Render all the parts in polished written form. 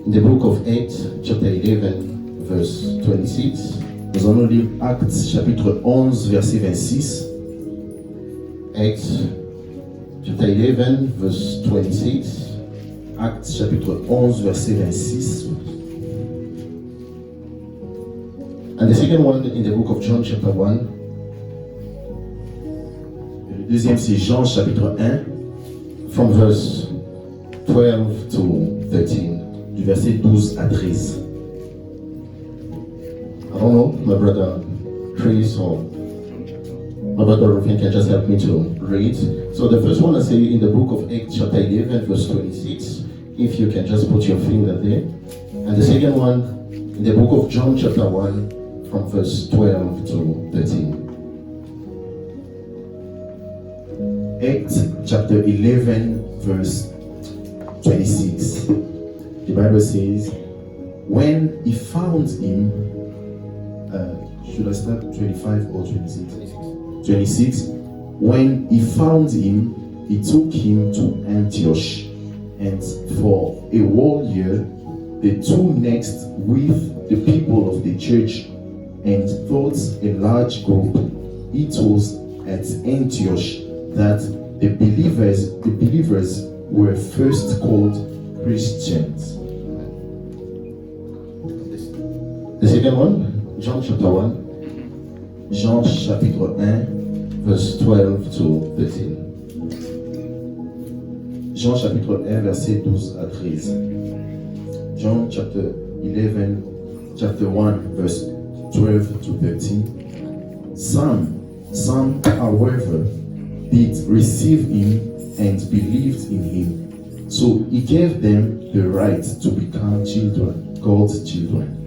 In the book of Acts, chapter 11, verse 26. Nous allons lire Actes chapitre 11, verset 26. Acts chapter 11, verse 26. Actes chapitre 11, verset 26. And the second one in the book of John, chapter 1. Et le deuxième, c'est Jean chapitre 1, From verse 12 to 13. du verset 12 à 13. I don't know, my brother Chris or my brother Rufin can just help me to read. So the first one I say in the book of Acts chapter 11 verse 26, if you can just put your finger there. And the second one in the book of John chapter 1 from verse 12 to 13. Acts chapter 11, verse 26. The Bible says, when he found him, should I start 25 or 26? 26. When he found him, he took him to Antioch, and for a whole year, the two next with the people of the church, and taught a large group. It was at Antioch that the believers were first called Christians. The second one, John chapter 1, Jean chapitre 1, verse 12 to 13. Jean chapitre 1, verset 12 à 13. John chapter 11, chapter 1, verse 12 to 13. Some, however, did receive him and believed in him. So he gave them the right to become children, God's children.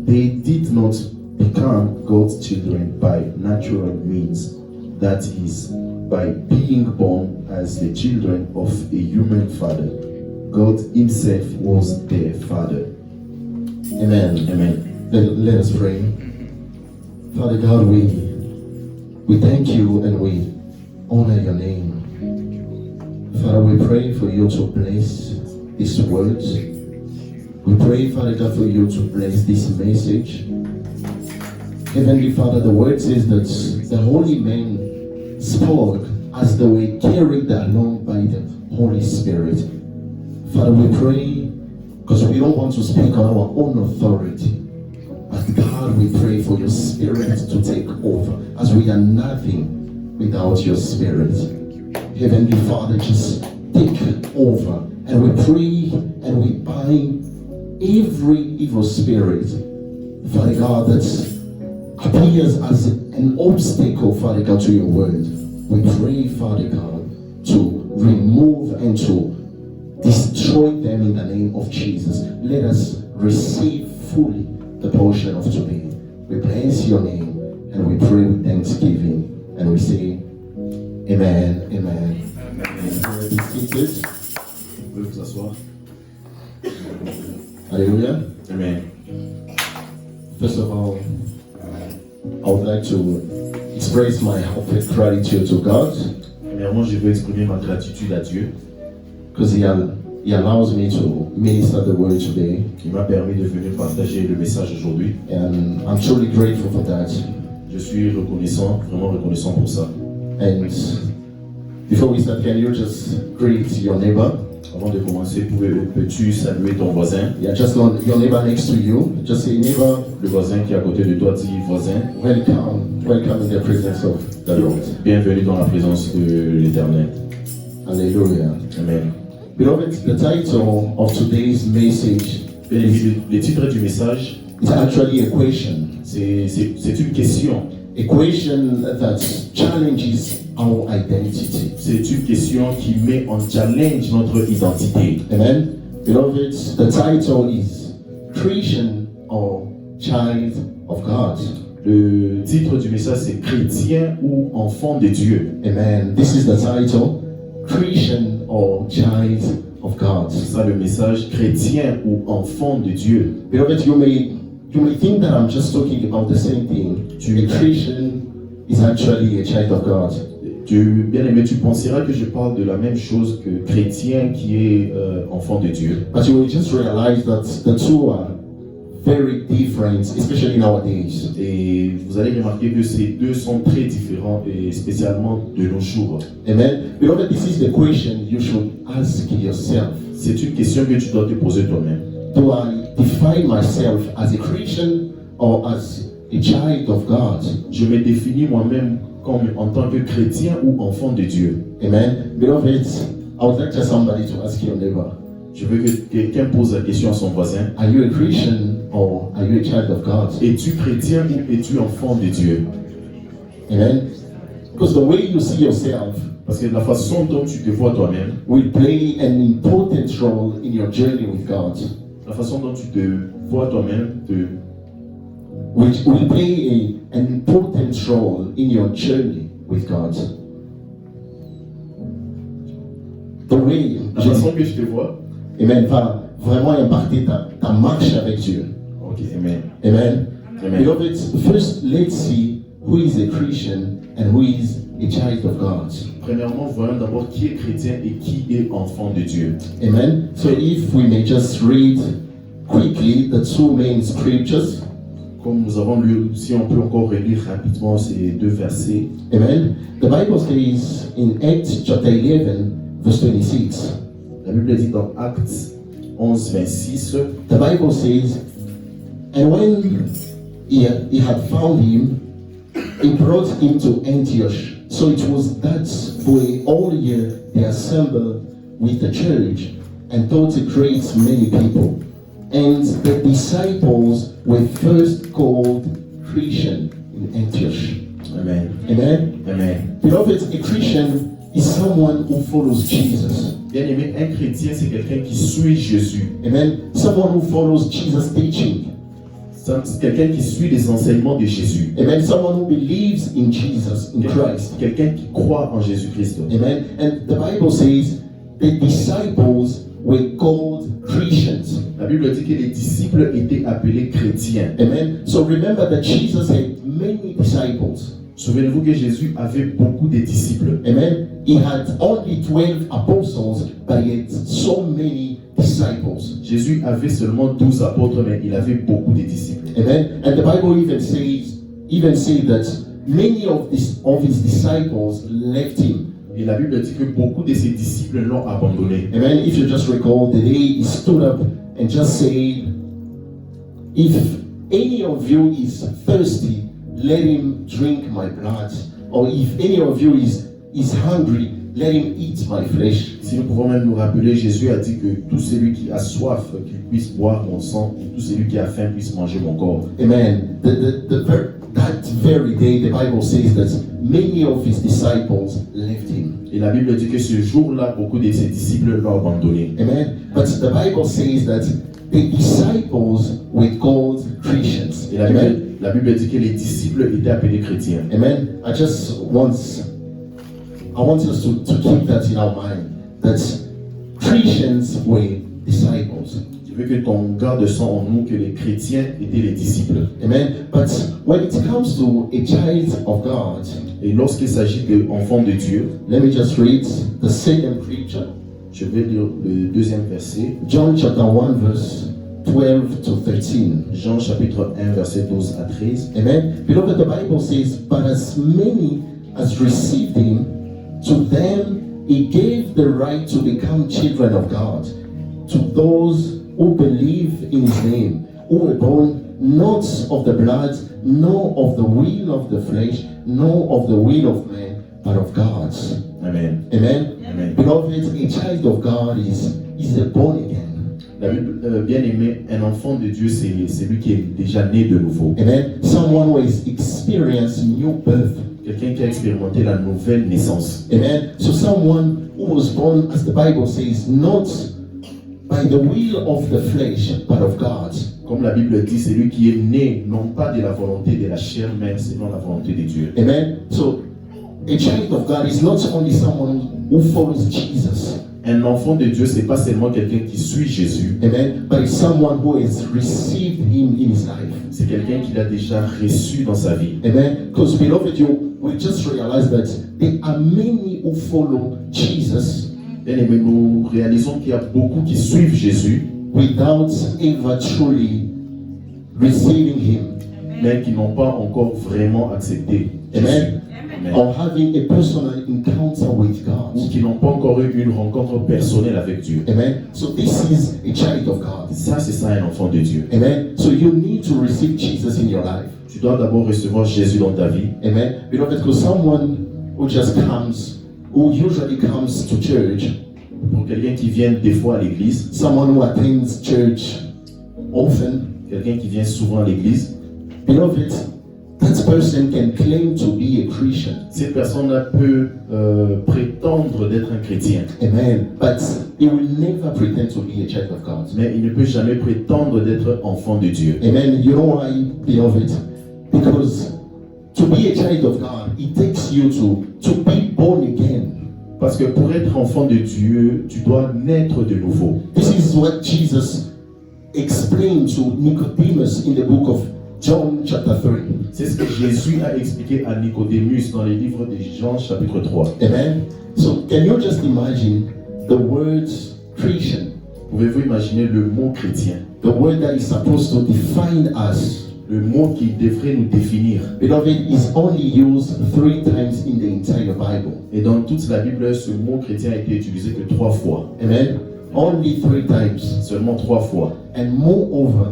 They did not become God's children by natural means, that is, by being born as the children of a human father. God himself was their father. Amen. Amen. Let us pray. Father God, we thank you and we honor your name. Father, we pray for you to bless these words. We pray, Father God, for you to bless this message. Heavenly Father, the word says that the holy men spoke as they were carried along by the Holy Spirit. Father, we pray because we don't want to speak on our own authority. But God, we pray for your Spirit to take over, as we are nothing without your Spirit. Heavenly Father, just take over. And we pray and we bind every evil spirit, Father God, that appears as an obstacle, Father God, to your word. We pray, Father God, to remove and to destroy them in the name of Jesus. Let us receive fully the portion of today. We bless your name and we pray with thanksgiving and we say, Amen, amen. Amen. Be seated. Vous pouvez vous asseoir. Hallelujah. Amen. First of all, I would like to express my heartfelt gratitude to God Premièrement, je veux exprimer ma gratitude à Dieu because He allows me to minister the word today, qui m'a permis de venir partager le message aujourd'hui. and I'm truly grateful for that. Je suis reconnaissant, vraiment reconnaissant pour ça. And before we start, can you just greet your neighbor? Avant de commencer, peux-tu saluer ton voisin? Yeah, just your neighbor next to you. Just say, neighbor, Le voisin qui est à côté de toi dit voisin, welcome in the presence of the Lord. bienvenue dans la présence de l'Éternel. Hallelujah. Amen. Beloved, the title of today's message Bien aimé, le titre du message, is actually a question. c'est une question. A question that challenges our identity. C'est une question qui met en challenge notre identité. Amen. Beloved, the title is Christian or Child of God. Le titre du message, c'est chrétien ou enfant de Dieu. Amen. This is the title, Christian or Child of God. C'est ça le message, chrétien ou enfant de Dieu. Beloved, you may think that I'm just talking about the same thing. A Christian is actually a child of God. Bien-aimé, tu penseras que je parle de la même chose que chrétien qui est enfant de Dieu. But you will just realize that the two are very different, especially nowadays. Et vous allez remarquer que ces deux sont très différents, et spécialement de nos jours. Amen. Beloved, this is the question you should ask yourself. C'est une question que tu dois te poser toi-même. Do I define myself as a Christian or as a child of God? Je me définis moi-même comme en tant que chrétien ou enfant de Dieu. Amen. Beloved, I would like just somebody to ask your neighbor, Je veux que quelqu'un pose la question à son voisin. are you a Christian or are you a child of God? Es-tu chrétien ou es-tu enfant de Dieu? Amen. Because the way you see yourself Parce que la façon dont tu te vois toi-même, will play an important role in your journey with God. la façon dont tu te vois toi-même, Which will play an important role in your journey with God. The way, la façon que tu te vois. Amen, va vraiment impacter ta marche avec Dieu. Ok, amen. Amen. Amen. Beloved, first let's see who is a Christian and who is a child of God. Premièrement, voyons d'abord qui est chrétien et qui est enfant de Dieu. Amen. So if we may just read quickly the two main scriptures. Comme nous avons lu, si on peut encore relire rapidement ces deux versets. Amen. The Bible says in Acts chapter 11, verse 26. La Bible dit dans Actes 11, 26. The Bible says, and when he had found him, he brought him to Antioch. So it was that way all year they assembled with the church and taught a great many people. And the disciples were first called Christian in Antioch. Amen. Amen. Amen. Beloved, a Christian is someone who follows Jesus. Bien-aimé, un chrétien, c'est quelqu'un qui suit Jésus. Amen. Someone who follows Jesus' teaching. C'est quelqu'un qui suit les enseignements de Jésus. Amen. Someone who believes in Jesus, in Christ. Quelqu'un qui croit en Jésus-Christ. Amen. And the Bible says the disciples were called Christians. La Bible dit que les disciples étaient appelés chrétiens. Amen. So remember that Jesus had many disciples. Souvenez-vous que Jésus avait beaucoup de disciples. Amen. He had only 12 apostles, but he had so many disciples. Jésus avait seulement 12 apôtres, mais il avait beaucoup de disciples. Amen. And the Bible even says that many of his disciples left him. Et la Bible dit que beaucoup de ses disciples l'ont abandonné. Amen. If you just recall the day he stood up and just said, if any of you is thirsty, let him drink my blood. Or if any of you is hungry, let him eat my flesh. Si nous pouvons même nous rappeler, Jésus a dit que tout celui qui a soif, qu'il puisse boire mon sang, et tout celui qui a faim puisse manger mon corps. Amen. That very day, the Bible says that many of his disciples left him. Et la Bible dit que ce jour-là, beaucoup de ses disciples l'ont abandonné. Amen. But the Bible says that the disciples were called Christians. Et Amen. la Bible dit que les disciples étaient appelés chrétiens. Amen. I want us to keep that in our mind, that Christians were disciples. Je veux que ton garde son en nous que les chrétiens étaient les disciples. Amen. But when it comes to a child of God, Et lorsqu'il s'agit d'enfants de Dieu, let me just read the second scripture. je vais lire le deuxième verset. John chapter 1 verse 12 to 13. Jean chapitre 1 verset 12 à 13. Amen. Beloved, the Bible says, but as many as received him, to them he gave the right to become children of God, to those who believe in his name, who were born not of the blood, nor of the will of the flesh, nor of the will of man, but of God. Amen. Amen. Amen. Beloved, a child of God is a born again. La Bible, bien aimé, un enfant de Dieu, c'est lui qui est déjà né de nouveau. Amen. Someone who has experienced new birth. Quelqu'un qui a expérimenté la nouvelle naissance. Amen. So someone who was born, as the Bible says, not by the will of the flesh, but of God. Comme la Bible dit, c'est lui qui est né, non pas de la volonté de la chair, mais selon la volonté de Dieu. Amen. So a child of God is not only someone who follows Jesus. Un enfant de Dieu, c'est pas seulement quelqu'un qui suit Jésus. Amen. But it's someone who has received him in his life. C'est quelqu'un qui l'a déjà reçu dans sa vie. Amen. Because beloved, we just realize that there are many who follow Jesus Bien-aimés, nous réalisons qu'il y a beaucoup qui suivent Jésus, without ever truly receiving him mais qui n'ont pas encore vraiment accepté Jésus. Amen. Amen. or having a personal encounter with God. Ou qui n'ont pas encore eu une rencontre personnelle avec Dieu. Amen. So this is a child of God. Ça, c'est ça un enfant de Dieu. Amen. So you need to receive Jesus in your life. Tu dois d'abord recevoir Jésus dans ta vie. Amen. Beloved, because someone who just comes, who usually comes to church, Pour quelqu'un qui vient des fois à l'église, someone who attends church often, quelqu'un qui vient souvent à l'église, beloved, that person can claim to be a Christian. cette personne-là peut prétendre d'être un chrétien, Amen. But he will never pretend to be a child of God. mais il ne peut jamais prétendre d'être enfant de Dieu. Amen. You know why, beloved? Because to be a child of God, it takes you to be born again. Parce que pour être enfant de Dieu, tu dois naître de nouveau. This is what Jesus explained to Nicodemus in the book of John chapter 3. C'est ce que Jésus a expliqué à Nicodémus dans le livre de Jean chapitre 3. Amen. So can you just imagine the word Christian, Pouvez-vous imaginer le mot chrétien, the word that is supposed to define us? le mot qui devrait nous définir? Beloved, is only used 3 times in the entire Bible. Et dans toute la Bible, ce mot chrétien a été utilisé que 3 fois. Amen. Only 3 times. Seulement 3 fois. And moreover,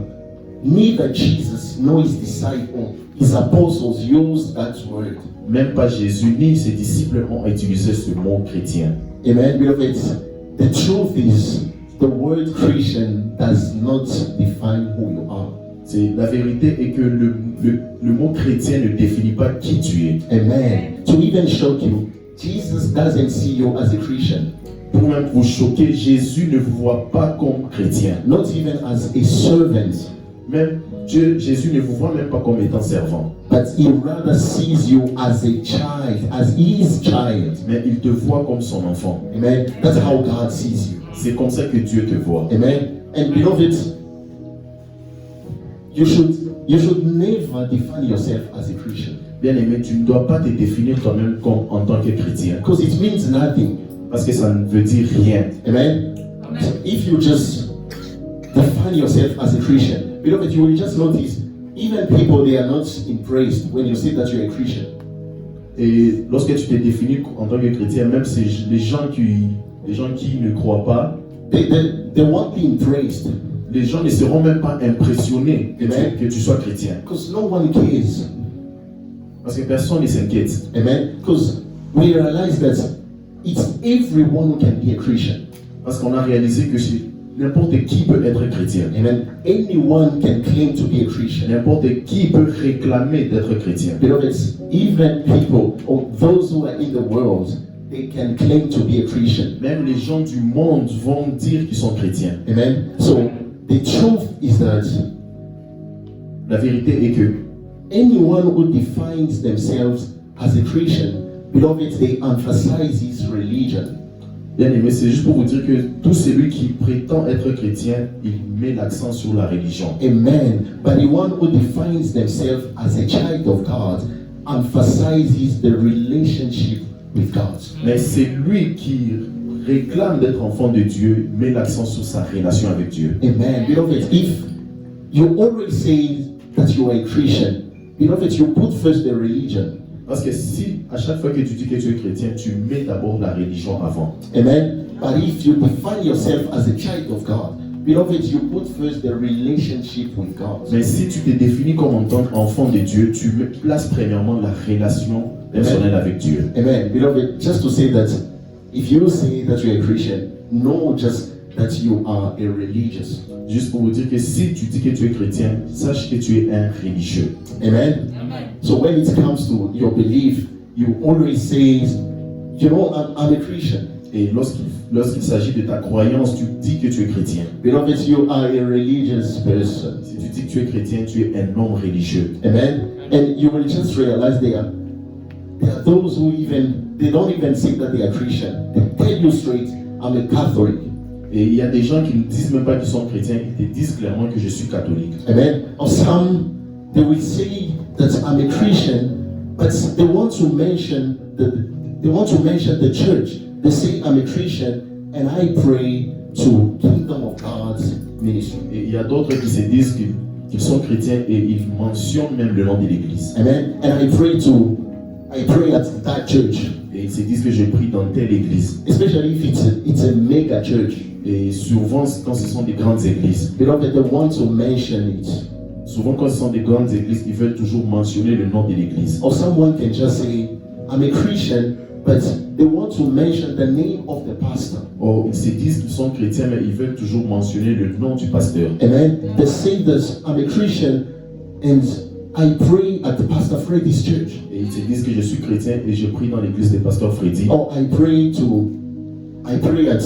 neither Jesus nor his disciples, his apostles used that word. Même pas Jésus ni ses disciples ont utilisé ce mot chrétien. Amen. Beloved, the truth is, the word Christian does not define who you are. La vérité est que le mot chrétien ne définit pas qui tu es. Amen. To even shock you, Jesus doesn't see you as a Christian, Pour même vous choquer, Jésus ne vous voit pas comme chrétien. not even as a servant, Même Jésus ne vous voit même pas comme étant servant. but he rather sees you as a child, as his child. Mais il te voit comme son enfant. Amen. That's how God sees you. C'est comme ça que Dieu te voit. Amen. And beloved, you should never define yourself as a Christian, Bien-aimé, tu ne dois pas te définir toi-même comme en tant que chrétien. because it means nothing. Parce que ça ne veut dire rien. Amen. If you just define yourself as a Christian, beloved, you will just notice even people, they are not impressed when you say that you're a Christian. Et lorsque tu te définis en tant que chrétien, même les gens qui ne croient pas, They won't be impressed les gens ne seront même pas impressionnés Amen. que tu sois chrétien. because no one cares. Parce que personne ne s'inquiète. Amen. Because we realize that it's everyone who can be a Christian. Parce qu'on a réalisé que n'importe qui peut être chrétien. Amen. Anyone can claim to be a Christian. N'importe qui peut réclamer d'être chrétien. Beloved, even people or those who are in the world, they can claim to be a Christian. Même les gens du monde vont dire qu'ils sont chrétiens. Amen. So the truth is that La vérité est que anyone who defines themselves as a Christian, beloved, they emphasize his religion. bien aimé, c'est juste pour vous dire que tout celui qui prétend être chrétien, il met l'accent sur la religion. Amen. But the one who defines themselves as a child of God emphasizes the relationship with God. Mais c'est lui qui réclame d'être enfant de Dieu, met l'accent sur sa relation avec Dieu. Amen. Beloved, if you always say that you are a Christian, beloved, you put first the religion. Parce que si à chaque fois que tu dis que tu es chrétien, tu mets d'abord la religion avant. Amen. But if you define yourself as a child of God, beloved, you put first the relationship with God. Mais si tu te définis comme en tant qu'enfant de Dieu, tu places premièrement la relation personnelle avec Dieu. Amen. Beloved, just to say that if you say that you're a Christian, know just that you are a religious. Juste pour vous dire que si tu dis que tu es chrétien, sache que tu es un religieux. Amen. So when it comes to your belief, you always say, you know, I'm a Christian. Et lorsqu'il s'agit de ta croyance, tu dis que tu es chrétien. Beloved, you are a religious person. Si tu dis que tu es chrétien, tu es un homme religieux. Amen. And you will just realize there are those who they don't even say that they are Christian. They tell you straight, I'm a Catholic. Et il y a des gens qui ne disent même pas qu'ils sont chrétiens, ils te disent clairement que je suis catholique. Amen. Or some, they will say that I'm a Christian, but they want to mention the church. They say, I'm a Christian and I pray to Kingdom of God's ministry. Et il y a d'autres qui se disent qu'ils sont chrétiens et ils mentionnent même le nom de l'église. Amen. And I pray at that church. Et ils se disent que je prie dans telle église. Especially if it's a mega church. Et souvent, quand ce sont des grandes églises, Beloved, they want to mention it. souvent quand ce sont des grandes églises, ils veulent toujours mentionner le nom de l'église. Or someone can just say, I'm a Christian, but they want to mention the name of the pastor. Or, ils se disent qu'ils sont chrétiens, mais ils veulent toujours mentionner le nom du pasteur. Amen. They say that I'm a Christian and I pray at the Pastor Freddy's church. Et ils se disent que je suis chrétien et je prie dans l'église de pasteur Freddy. Or I pray at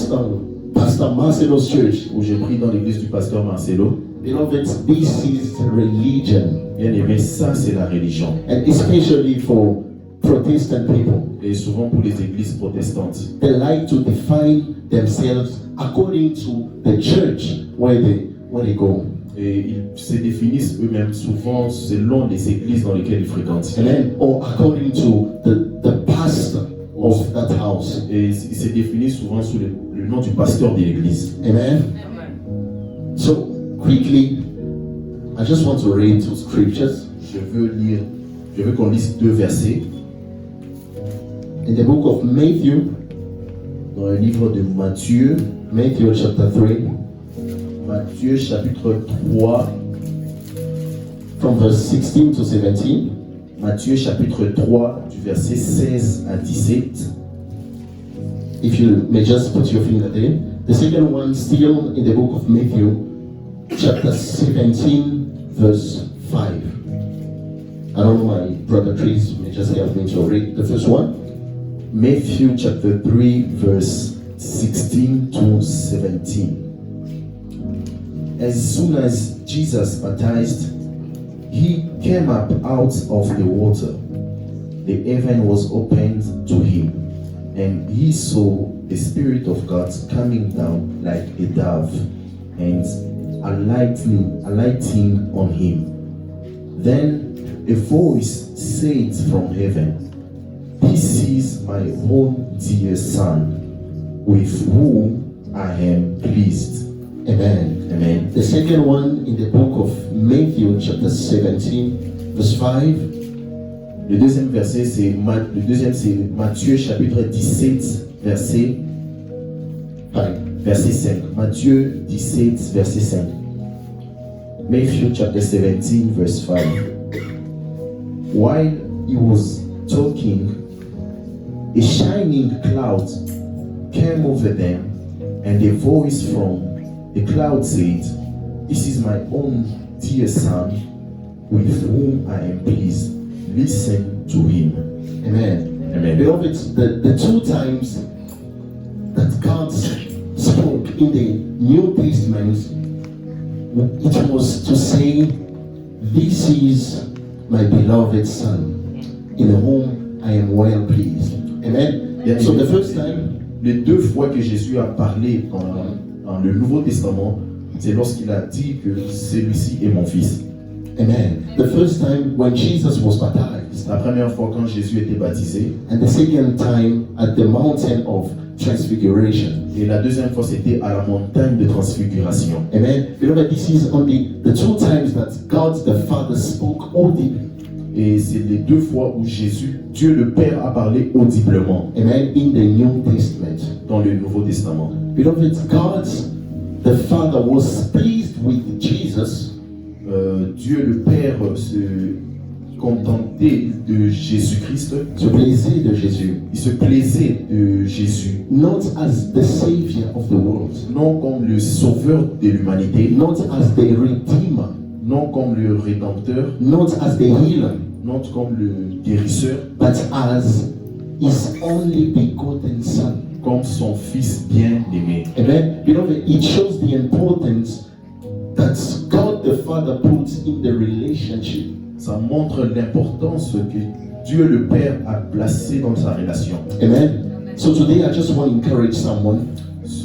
Pastor Marcelo's church. Ou je prie dans l'église du pasteur Marcelo. Beloved, this is religion. Bien aimé, ça c'est la religion. And especially for Protestant people. Et souvent pour les églises protestantes. They like to define themselves according to the church where they go. Et ils se définissent eux-mêmes souvent selon les églises dans lesquelles ils fréquentent. Amen. Or according to the pastor of that house. Et ils se définissent souvent sous le nom du pasteur de l'église. Amen. So quickly, I just want to read two scriptures. Je veux qu'on lise 2 versets In the book of Matthew, dans le livre de Matthieu, Matthew chapter 3, Matthieu chapitre 3, from verse 16 to 17. Matthieu chapitre 3 du verset 16 à 17. If you may just put your finger there. The second one still in the book of Matthew, chapter 17, verse 5. I don't know, my brother Chris may just help me to read the first one. Matthew chapter 3 verse 16 to 17. As soon as Jesus baptized, he came up out of the water. The heaven was opened to him, and he saw the Spirit of God coming down like a dove and alighting on him. Then a voice said from heaven, "This is my own dear Son, with whom I am pleased." Amen. Amen. The second one in the book of Matthew, chapter 17, verse 5. Le deuxième verset, c'est Matthieu chapitre 17, verset 5. Matthieu 17, verset 5. Matthew chapter 17, verse 5. While he was talking, a shining cloud came over them, and a voice from the cloud said, "This is my own dear Son, with whom I am pleased. Listen to him." Amen. Amen. Beloved, the two times that God spoke in the New Testament, it was to say, "This is my beloved Son, in whom I am well pleased." Amen. Yeah, So amen. the first time, Les 2 fois que Jésus a parlé dans le Nouveau Testament, c'est lorsqu'il a dit que celui-ci est mon fils. amen. The first time when Jesus was baptized, La première fois quand Jésus était baptisé, and the second time at the mountain of transfiguration. et la deuxième fois c'était à la montagne de transfiguration. Amen. Beloved, this is only the two times that God the Father spoke audibly. Et c'est les 2 fois où Dieu le Père a parlé audiblement Amen. In the New Testament. dans le Nouveau Testament. Beloved, God the Father was pleased with Jesus Dieu le Père se contentait de Jésus-Christ. se plaisait de Jésus, Il se plaisait de Jésus, not as the Savior of the world, non comme le sauveur de l'humanité, not as the Redeemer, non comme le rédempteur, not as the healer, non comme le guérisseur, but as His only begotten Son. comme son Fils bien-aimé. Amen. Beloved, it shows the importance that God the Father puts in the relationship. Ça montre l'importance que Dieu le Père a placée dans sa relation. Amen. So today I just want to encourage someone.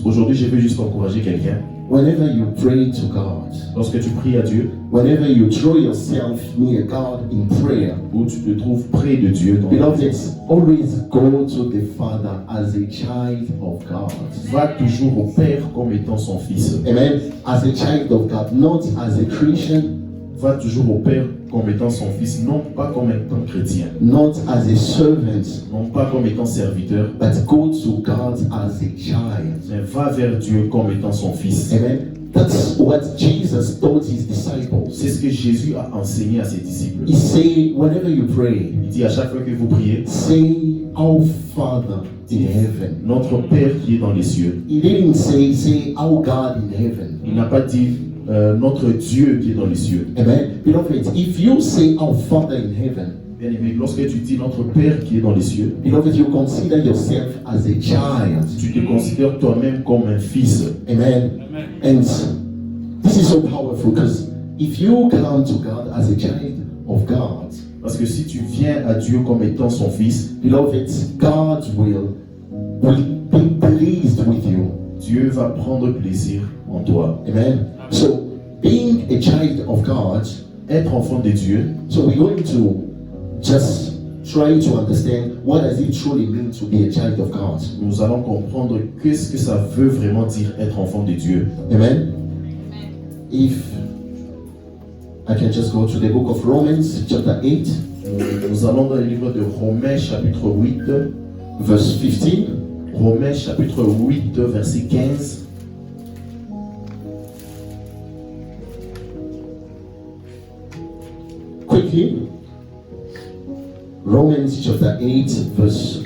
Aujourd'hui, je veux juste encourager quelqu'un. whenever you pray to God, Lorsque tu pries à Dieu, whenever you throw yourself near God in prayer, où tu te trouves près de Dieu, beloved, always go to the Father as a child of God. va toujours au Père comme étant son fils. Amen. As a child of God, not as a Christian, Va toujours au Père comme étant son fils, non pas comme étant chrétien, not as a servant, non pas comme étant serviteur, but go to God as a child. mais va vers Dieu comme étant son fils. Amen. That's what Jesus taught his disciples. C'est ce que Jésus a enseigné à ses disciples. He said, whenever you pray, Il dit à chaque fois que vous priez, say, Our Father in heaven. notre Père qui est dans les cieux. He didn't say, Our God in heaven. Il n'a pas dit notre Dieu qui est dans les cieux. Amen. Beloved, if you say, Our Father in heaven, Bien aimé, lorsque tu dis notre Père qui est dans les cieux, beloved, you consider yourself as a child. tu te considères toi-même comme un fils. Amen. And this is so powerful because if you come to God as a child of God, Parce que si tu viens à Dieu comme étant son fils, beloved, God will be pleased with you. Dieu va prendre plaisir en toi. Amen. So, being a child of God, Être enfant de Dieu, so we're going to just try to understand what does it truly mean to be a child of God. nous allons comprendre qu'est-ce que ça veut vraiment dire être enfant de Dieu. Amen. If I can just go to the book of Romans, chapter 8, Nous allons dans le livre de Romains chapitre 8, verse 15. Romains chapitre 8, verset 15. Quickly, Romans chapter 8, verse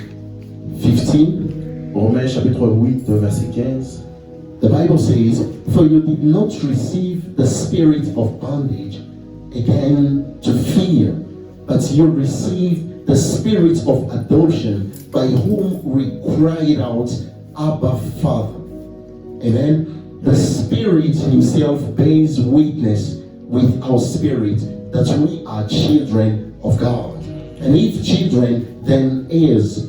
15. Romains chapitre 8, verset 15. The Bible says, For you did not receive the spirit of bondage again to fear, but you received the spirit of adoption, by whom we cried out, Abba, Father. Amen. The Spirit Himself bears witness with our spirit that we are children of God. And if children, then heirs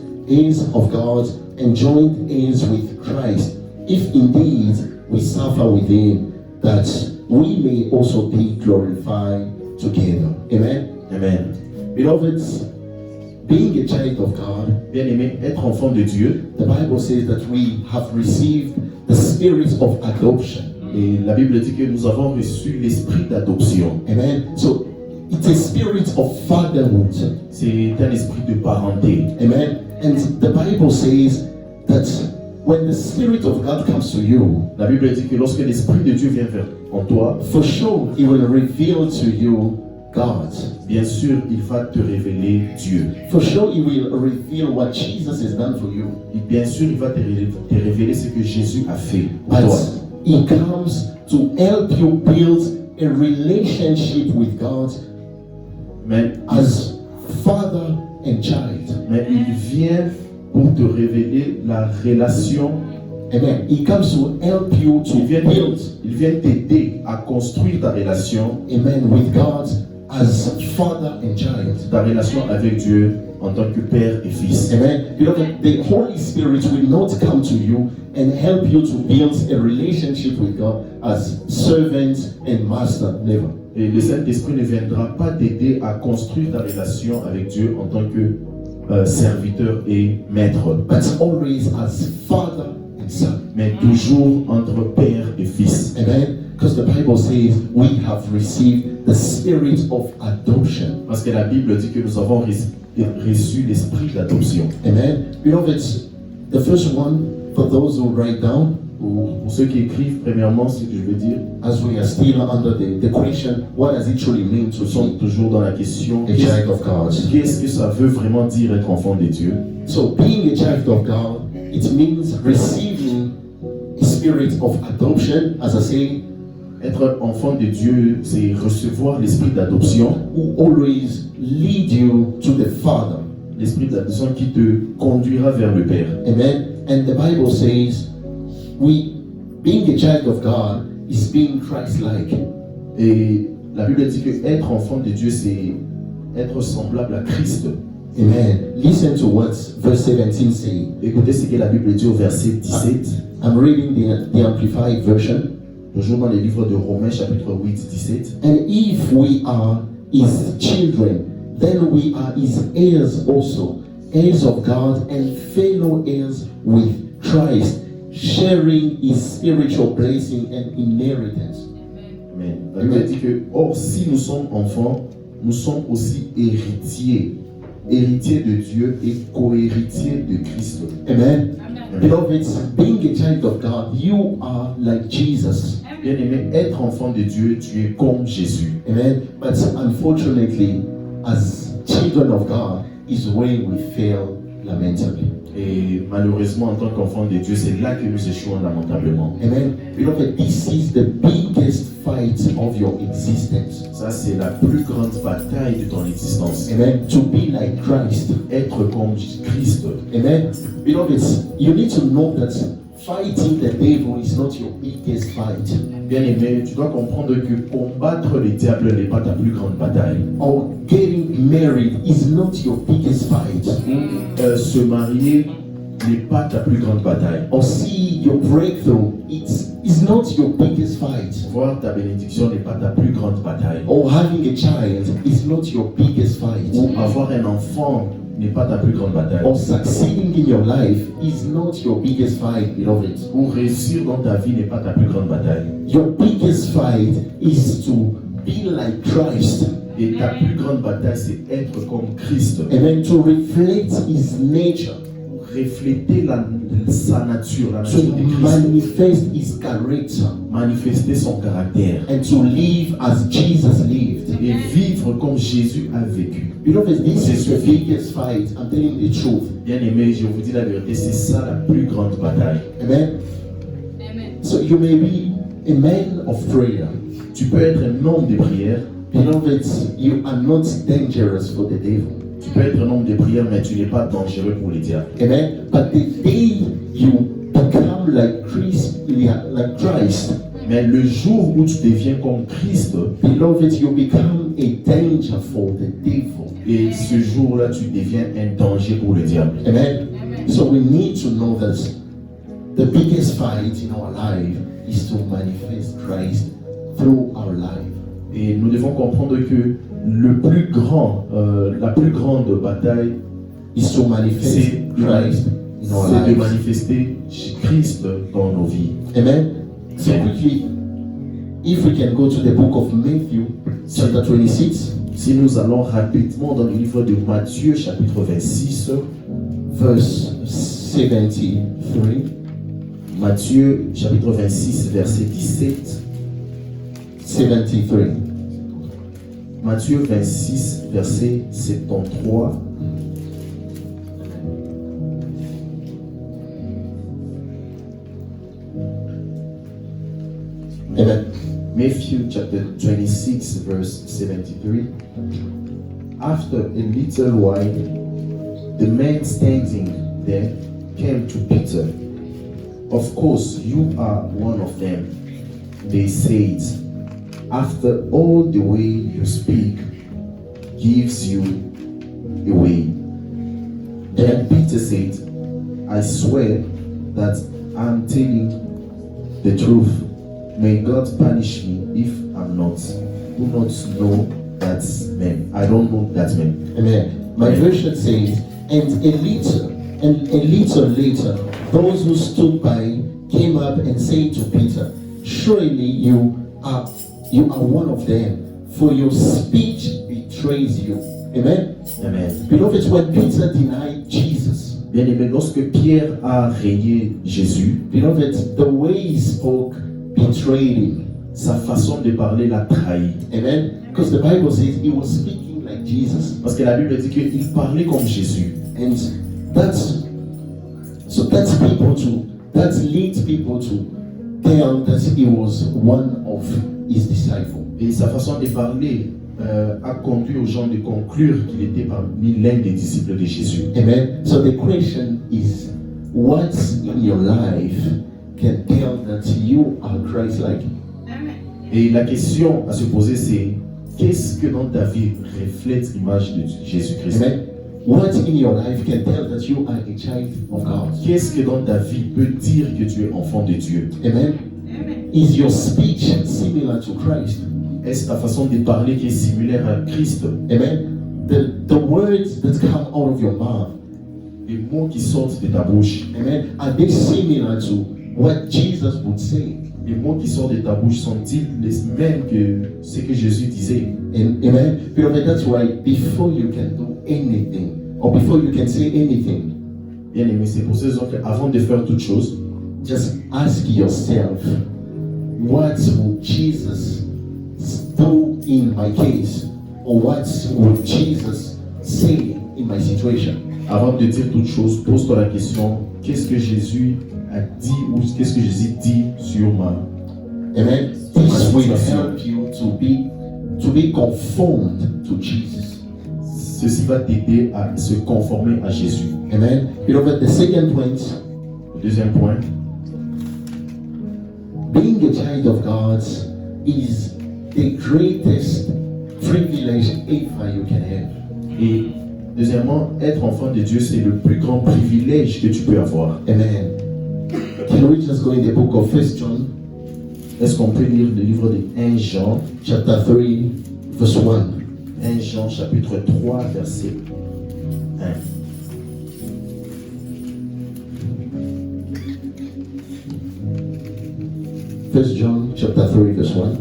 of God, and joint heirs with Christ, if indeed we suffer with Him, that we may also be glorified together. Amen. Amen. Beloved, being a child of God, Bien-aimé, être enfant de Dieu, the Bible says that we have received the spirit of adoption. et la Bible dit que nous avons reçu l'esprit d'adoption. Amen. So it's a spirit of fatherhood. C'est un esprit de parenté. Amen. And the Bible says that when the Spirit of God comes to you, La Bible dit que lorsque l'esprit de Dieu vient vers en toi, for sure He will reveal to you God. bien sûr, il va te révéler Dieu. For sure He will reveal what Jesus has done for you. Et bien sûr, il va te révéler ce que Jésus a fait pour But toi. He comes to help you build a relationship with God Mais, as father and child. mais il vient pour te révéler la relation. Amen. He comes to help you to build, Il vient t'aider à construire ta relation with God as father and child. ta relation avec Dieu en tant que père et fils. Amen. Beloved, the Holy Spirit will not come to you and help you to build a relationship with God as servant and master. Never. Et le Saint-Esprit ne viendra pas t'aider à construire ta relation avec Dieu en tant que serviteur et maître, But always as father and son. mais toujours entre père et fils. Amen. Because the Bible says we have received the spirit of adoption. Parce que la Bible dit que nous avons reçu l'esprit d'adoption. Amen. Beloved, the first one, for those who write down, Pour ceux qui écrivent, premièrement, ce que je veux dire, as we are still under the question, what does it truly mean to nous sommes be toujours dans la question a child of God? qu'est-ce que ça veut vraiment dire être enfant de Dieu? So being a child of God, it means receiving a spirit of adoption, as I say, Être enfant de Dieu, c'est recevoir l'esprit d'adoption, who always lead you to the Father. l'esprit d'adoption qui te conduira vers le Père. Amen. And the Bible says, being a child of God is being Christ-like. Et la Bible dit que être enfant de Dieu, c'est être semblable à Christ. Amen. Listen to what verse 17 says. Écoutez ce que la Bible dit au verset 17. I'm reading the Amplified version. Toujours dans le livre de Romains chapitre 8, 17. And if we are his children, then we are his heirs also, heirs of God and fellow heirs with Christ, sharing his spiritual blessing and inheritance. Amen. La Bible dit que, or, si nous sommes enfants, nous sommes aussi héritiers. Héritiers de Dieu et co-héritiers de Christ. Amen. Amen. Beloved, being a child of God, you are like Jesus. Bien-aimé, être enfant de Dieu, tu es comme Jésus. Amen. But unfortunately, as children of God, is where we fail lamentably. Et malheureusement, en tant qu'enfant de Dieu, c'est là que nous échouons lamentablement. Amen. Beloved, this is the biggest fight of your existence. Ça, c'est la plus grande bataille de ton existence. Amen. To be like Christ. Être comme Christ. Amen. Beloved, you need to know that fighting the devil is not your biggest fight. Bien-aimé, tu dois comprendre que combattre le diable n'est pas ta plus grande bataille. Or getting married is not your biggest fight. Se marier n'est pas ta plus grande bataille. Or see your breakthrough, it's not your biggest fight. Voir ta bénédiction n'est pas ta plus grande bataille. Or having a child is not your biggest fight. Ou avoir un enfant n'est pas ta plus grande bataille. Or succeeding in your life is not your biggest fight, beloved. Ou réussir dans ta vie n'est pas ta plus grande bataille. Your biggest fight is to be like Christ. Et ta plus grande bataille, c'est être comme Christ. And then to reflect his nature. Refléter sa nature, la To nature de Christ. manifest his character. Manifester son caractère. And to live as Jesus lived. Et vivre comme Jésus a vécu. Beloved, this is the biggest fight. I'm telling the truth. Bien-aimé, je vous dis la vérité, c'est ça la plus grande bataille. Amen. So you may be a man of prayer. Tu peux être un homme de prière. Beloved, you are not dangerous for the devil. Tu peux être un homme de prière, mais tu n'es pas dangereux pour les diables. Amen. But the day you become like Christ, Mais le jour où tu deviens comme Christ, beloved, you become a danger for the devil. et ce jour-là, tu deviens un danger pour le diable. Amen. So we need to know that the biggest fight in our life is to manifest Christ through our life. Et nous devons comprendre que la plus grande bataille, Is to manifest c'est Christ in our de lives. manifester Christ dans nos vies. Amen. So quickly, if we can go to the book of Matthew, chapter 26, Si nous allons rapidement dans le livre de Matthieu, chapitre 26, verse 73. Matthieu, chapitre 26, verset 17. 73. Matthieu 26, verset 73. Amen. Matthew chapter 26, verse 73. After a little while, the men standing there came to Peter. Of course, you are one of them, they said. After all the way you speak gives you away. Then Peter said, I swear that I'm telling the truth. May God punish me if I'm not. Do not know that man. I don't know that man. Amen. My Amen. version says, and a little later, those who stood by came up and said to Peter, surely you are one of them, for your speech betrays you. Amen. Amen. Beloved, when Peter denied Jesus, Bien-aimé, lorsque Pierre a rayé Jésus, beloved, the way he spoke betrayed him. sa façon de parler l'a trahi. Amen. Because the Bible says he was speaking like Jesus. Parce que la Bible dit qu'il parlait comme Jésus. And that leads people to tell that he was one of his disciples. Et sa façon de parler a conduit aux gens de conclure qu'il était parmi l'un des disciples de Jésus. Amen. So the question is, what in your life can tell that you are Christ-like? Et la question à se poser, c'est qu'est-ce que dans ta vie reflète l'image de Jésus-Christ? Amen. What in your life can tell that you are a child of God? Qu'est-ce que dans ta vie peut dire que tu es enfant de Dieu? Amen. is your speech similar to Christ? Est-ce ta façon de parler qui est similaire à Christ? Amen. The words that come out of your mouth, Les mots qui sortent de ta bouche, amen, are they similar to what Jesus would say? les mots qui sortent de ta bouche sont-ils les mêmes que ce que Jésus disait? Amen. Beloved, that's why before you can do anything, or before you can say anything, Bien aimé, c'est pour ces raisons qu'avant de faire toute chose, just ask yourself, what would Jesus do in my case? Or what would Jesus say in my situation? avant de dire toute chose, pose-toi la question, qu'est-ce que Jésus a dit ou qu'est-ce que Jésus dit sur ma... Amen. This will help you to be conformed to Jesus. Ceci va t'aider à se conformer à Jésus. Amen. Beloved, the second point, Le deuxième point, being a child of God is the greatest privilege ever you can have. et deuxièmement, être enfant de Dieu, c'est le plus grand privilège que tu peux avoir. Amen. Can we just go in the book of 1 John, Est-ce qu'on peut lire le livre de 1 Jean, chapter 3, verse 1? 1 Jean chapitre 3, verset 1. First John chapter 3, verse 1.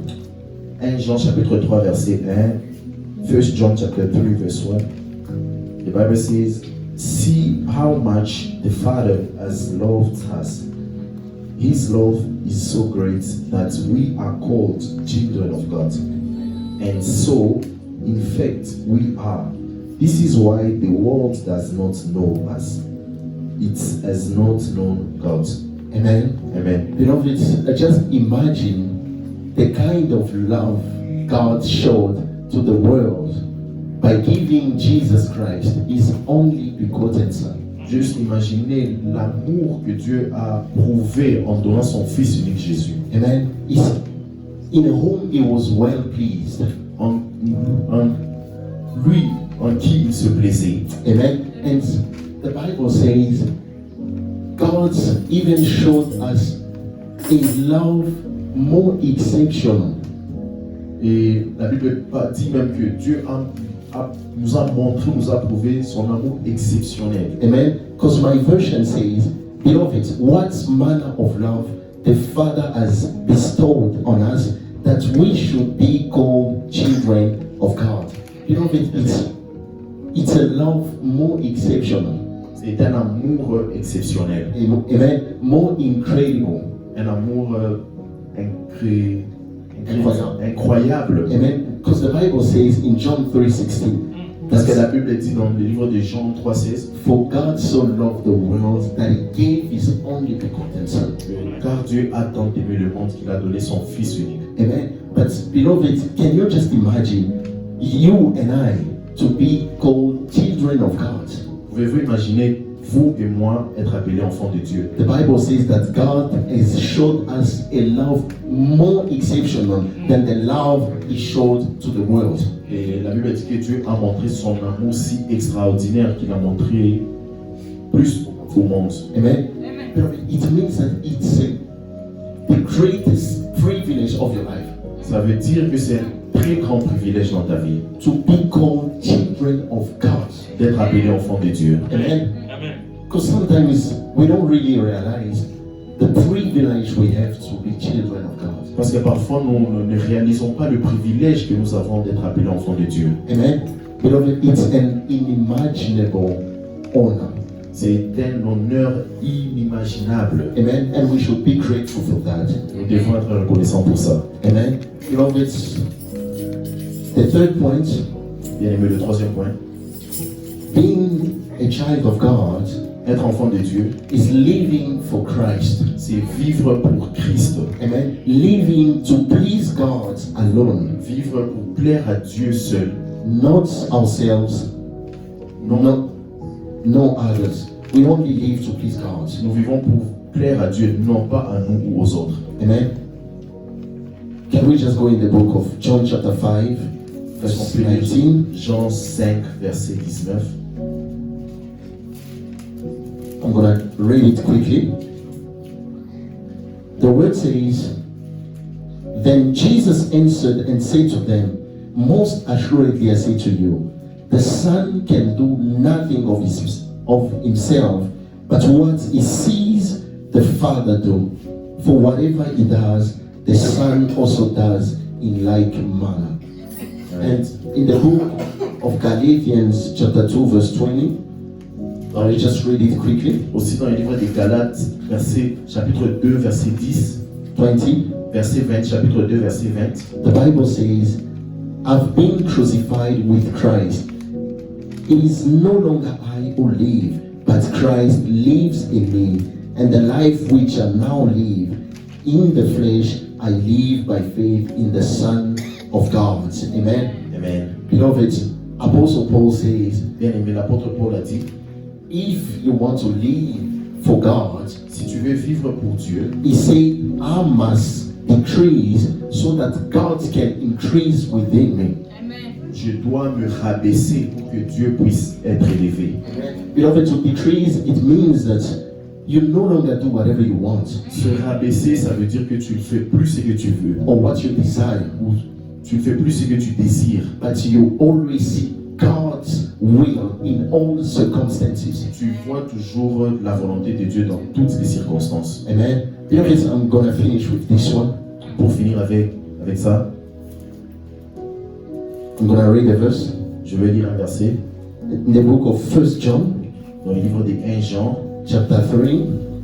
1 Jean chapitre 3 verset 1. 1 John chapter 3 verse 1. The Bible says, "See how much the Father has loved us. His love is so great that we are called children of God. And so, in fact, we are. This is why the world does not know us. It has not known God." Amen. Amen. Beloved, just imagine the kind of love God showed to the world by giving Jesus Christ his only begotten Son. Juste imaginez l'amour que Dieu a prouvé en donnant son Fils unique Jésus, Amen. In whom he was well pleased. en lui en qui il se plaisait. Amen. And the Bible says God even showed us a love more exceptional. Et la Bible dit même que Dieu nous a montré, nous a prouvé son amour exceptionnel. Amen. Because my version says, beloved, what manner of love the Father has bestowed on us that we should be called children of God. Beloved, it's a love more exceptional. C'est un amour exceptionnel, Amen. More incredible. un amour incroyable. Amen. Because the Bible says in John 3:16, Parce que la Bible dit dans le livre de Jean 3,16, for God so loved the world that he gave his only begotten Son. car Dieu a tant aimé le monde qu'il a donné son Fils unique. Amen. But beloved, can you just imagine you and I to be called children of God? Pouvez-vous imaginer, vous et moi, être appelés enfants de Dieu? The Bible says that God has showed us a love more exceptional than the love he showed to the world. Et la Bible dit que Dieu a montré son amour si extraordinaire qu'il a montré plus au monde. Amen. Beloved, it means that it's the greatest privilege of your life Ça veut dire que c'est un très grand privilège dans ta vie to be called children of God. d'être appelé enfant de Dieu. Amen. Because sometimes we don't really realize the privilege we have to be children of God. Parce que parfois nous ne réalisons pas le privilège que nous avons d'être appelés enfants de Dieu. Amen. Beloved, it's an unimaginable honor. C'est un honneur inimaginable. Amen. And we should be grateful for that. Nous devons être reconnaissants pour ça. Amen. Beloved, the third point, Bien aimé, le troisième point, being a child of God être enfant de Dieu, is living for Christ. c'est vivre pour Christ. Amen. Living to please God alone, Vivre pour plaire à Dieu seul, not ourselves, no others. We only live to please God. nous vivons pour plaire à Dieu, non pas à nous ou aux autres. Amen. Can we just go in the book of John chapter 5, Est-ce verse qu'on peut lire 19? Jean 5, verset 19. I'm going to read it quickly. The word says, Then Jesus answered and said to them, most assuredly I say to you, the Son can do nothing of himself, but what he sees the Father do. For whatever he does, the Son also does in like manner. And in the book of Galatians chapter 2 verse 20, I'll just read it quickly. Aussi dans le livre des Galates, chapitre 2, verset 10, 20, verset 20, chapitre 2, verset 20. the Bible says, I've been crucified with Christ. It is no longer I who live, but Christ lives in me. And the life which I now live in the flesh, I live by faith in the Son of God. Amen. Amen. Beloved, Apostle Paul says, Bien-aimé, l'apôtre Paul a dit, if you want to live for God, si tu veux vivre pour Dieu, he said, I must decrease so that God can increase within me. je dois me rabaisser pour que Dieu puisse être élevé. Beloved, to decrease, it means that you no longer do whatever you want Se rabaisser, ça veut dire que tu ne fais plus ce que tu veux, or what you desire, ou tu ne fais plus ce que tu désires. but you always seek God's will in all circumstances. Tu vois toujours la volonté de Dieu dans toutes les circonstances. Amen. Beloved, I'm gonna finish with this one. Pour finir avec ça, I'm gonna read a verse je vais lire un verset in the book of 1 John, dans le livre des 1 Jean, chapter 3,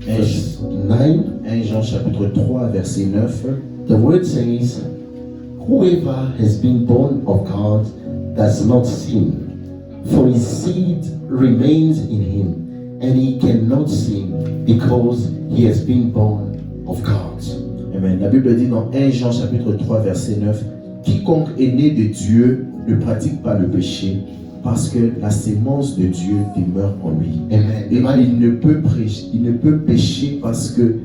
verse 9. 1 Jean chapitre 3, verset 9. The word says, whoever has been born of God does not sin, for his seed remains in him, and he cannot sin because he has been born of God. Amen. La Bible dit dans 1 Jean chapitre 3, verset 9, quiconque est né de Dieu ne pratique pas le péché, parce que la sémence de Dieu demeure en lui. Amen. Et il ne peut pécher parce que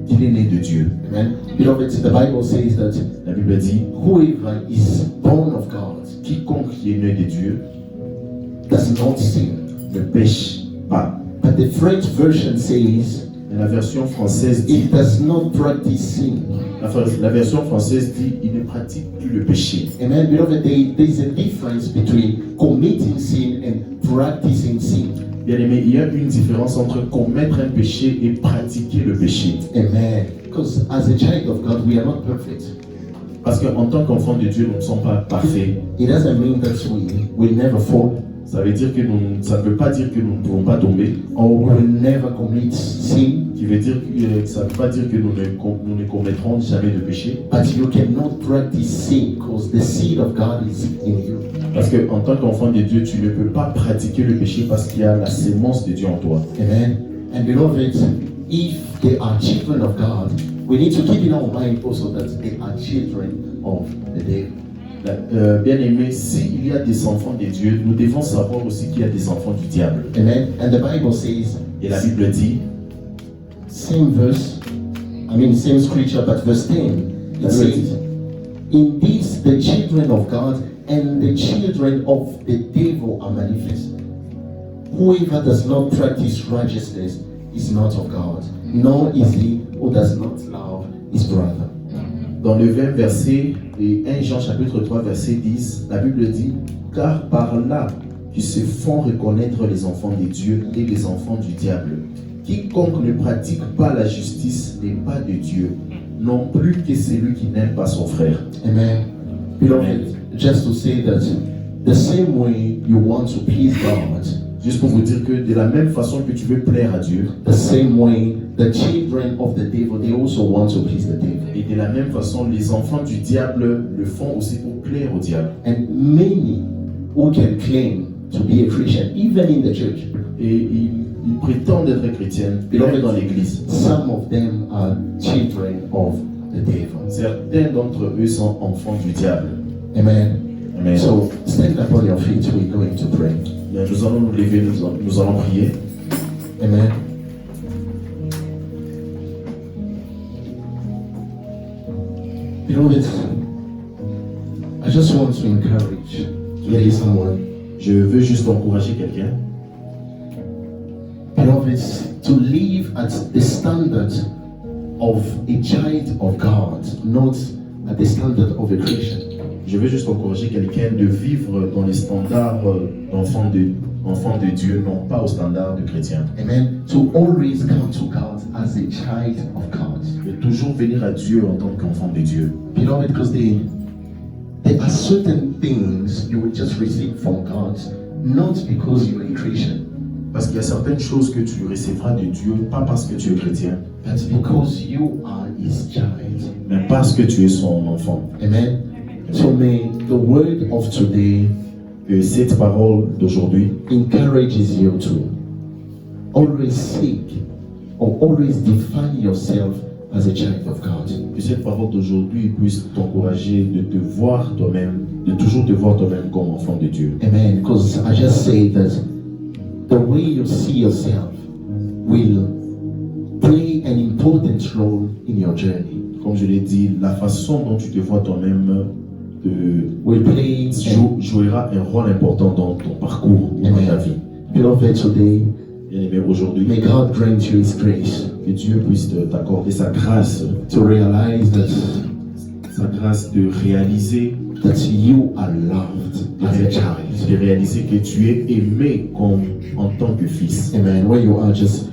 il est né de Dieu. Amen. Beloved, the Bible says that La Bible dit, whoever is born of God quiconque qui est né de Dieu does not sin. ne pêche pas. But the French version says Et la version française dit, it does not practice sin. la version française dit, il ne pratique plus le péché. Amen. Beloved, there is a difference between committing sin and practicing sin. Bien aimé, il y a une différence entre commettre un péché et pratiquer le péché. Amen. Because as a child of God, we are not perfect. Parce qu'en tant qu'enfant de Dieu, nous ne sommes pas parfaits. It doesn't mean that we will never fall Ça veut dire que ça ne veut pas dire que nous ne pouvons pas tomber. or we will never commit sin. Qui veut dire que ça ne veut pas dire que nous ne commettrons jamais de péché. But you cannot practice sin because the seed of God is in you. Parce qu'en tant qu'enfant de Dieu, tu ne peux pas pratiquer le péché parce qu'il y a la sémence de Dieu en toi. Amen. And beloved, if they are children of God, we need to keep in our mind also that they are children of the devil. Bien aimé, s'il y a des enfants de Dieu, nous devons savoir aussi qu'il y a des enfants du diable. Amen. And the Bible says, Et la Bible dit, same verse, same scripture, but verse 10, it says, in this the children of God and the children of the devil are manifest. Whoever does not practice righteousness is not of God, nor is he who does not love his brother. dans le 20 verset, et 1 Jean chapitre 3 verset 10, la Bible dit, car par là qu'ils se font reconnaître les enfants de Dieu et les enfants du diable. Quiconque ne pratique pas la justice n'est pas de Dieu, non plus que celui qui n'aime pas son frère. Amen. Beloved, just to say that the same way you want to please God, Juste pour vous dire que de la même façon que tu veux plaire à Dieu, the same way the children of the devil, they also want to please the devil. et de la même façon les enfants du diable le font aussi pour plaire au diable. And many who can claim to be a Christian, even in the church, Et ils prétendent être chrétiens, même dans l'église. some of them are children of the devil. Certains d'entre eux sont enfants du diable. Amen. Amen. So stand up on your feet, we're going to pray. Bien, nous allons nous lever, nous allons prier. Amen. Beloved, I just want to encourage maybe someone. Je veux juste encourager quelqu'un. Beloved, to live at the standard of a child of God, not at the standard of a Christian. Je veux juste encourager quelqu'un de vivre dans les standards d'enfant de Dieu, non pas au standard de chrétien. Amen. To always come to God as a child of God. De toujours venir à Dieu en tant qu'enfant de Dieu. Beloved, because there are certain things you will just receive from God, not because you're a Christian, Parce qu'il y a certaines choses que tu recevras de Dieu, pas parce que tu es chrétien, but because you are His child. mais parce que tu es son enfant. Amen. So may the word of today Que cette parole d'aujourd'hui encourages you to always seek or always define yourself as a child of God. que cette parole d'aujourd'hui puisse t'encourager de te voir toi-même, de toujours te voir toi-même comme enfant de Dieu. Amen. Because I just say that the way you see yourself will play an important role in your journey. Comme je l'ai dit, la façon dont tu te vois toi-même Will play jouera un rôle important dans ton parcours ou dans ta vie. Beloved, today, Bien-aimé, aujourd'hui, may God grant you His grace que Dieu puisse t'accorder sa grâce to realize de réaliser, that you are loved as a child. de réaliser que tu es aimé comme en tant que fils. Amen. Where you are, just